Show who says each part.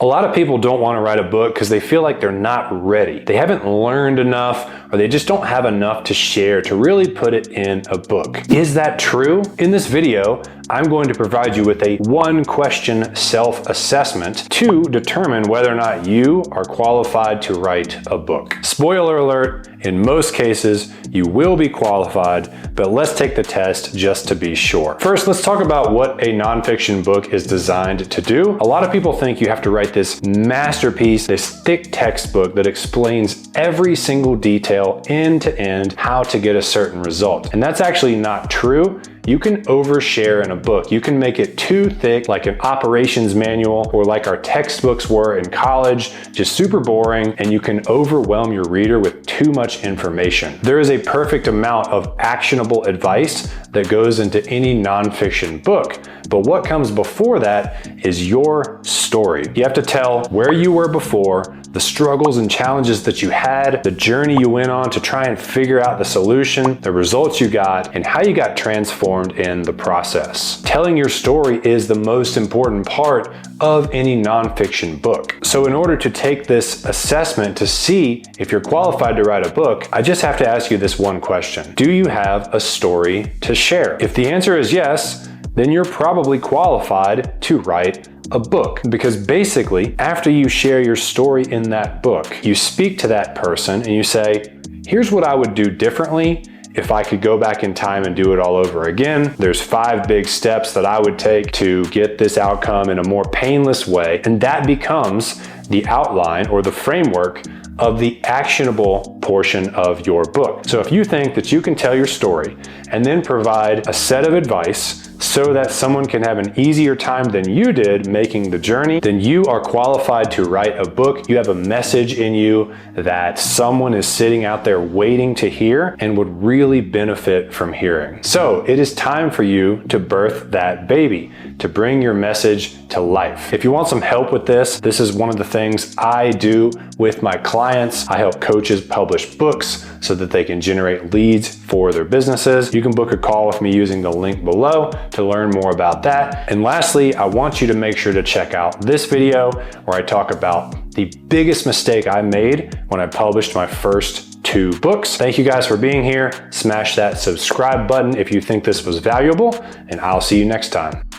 Speaker 1: A lot of people don't want to write a book because they feel like they're not ready. They haven't learned enough, or they just don't have enough to share to really put it in a book. Is that true? In this video, I'm going to provide you with a 1-question self-assessment to determine whether or not you are qualified to write a book. Spoiler alert, in most cases, you will be qualified, but let's take the test just to be sure. First, let's talk about what a nonfiction book is designed to do. A lot of people think you have to write this masterpiece, this thick textbook that explains every single detail end to end how to get a certain result. And that's actually not true. You can overshare in a book. You can make it too thick, like an operations manual, or like our textbooks were in college, just super boring, and you can overwhelm your reader with too much information. There is a perfect amount of actionable advice that goes into any nonfiction book, but what comes before that is your story. You have to tell where you were before, the struggles and challenges that you had, the journey you went on to try and figure out the solution, the results you got, and how you got transformed in the process. Telling your story is the most important part of any nonfiction book. So in order to take this assessment to see if you're qualified to write a book, I just have to ask you this one question. Do you have a story to share? If the answer is yes, then you're probably qualified to write a book. Because basically, after you share your story in that book, you speak to that person and you say, here's what I would do differently if I could go back in time and do it all over again. There's 5 big steps that I would take to get this outcome in a more painless way. And that becomes the outline or the framework of the actionable portion of your book. So if you think that you can tell your story and then provide a set of advice so that someone can have an easier time than you did making the journey, then you are qualified to write a book. You have a message in you that someone is sitting out there waiting to hear and would really benefit from hearing. So it is time for you to birth that baby, to bring your message to life. If you want some help with this, this is one of the things I do with my clients. I help coaches publish books so that they can generate leads for their businesses. You can book a call with me using the link below to learn more about that. And lastly, I want you to make sure to check out this video where I talk about the biggest mistake I made when I published my first 2 books. Thank you guys for being here. Smash that subscribe button if you think this was valuable, and I'll see you next time.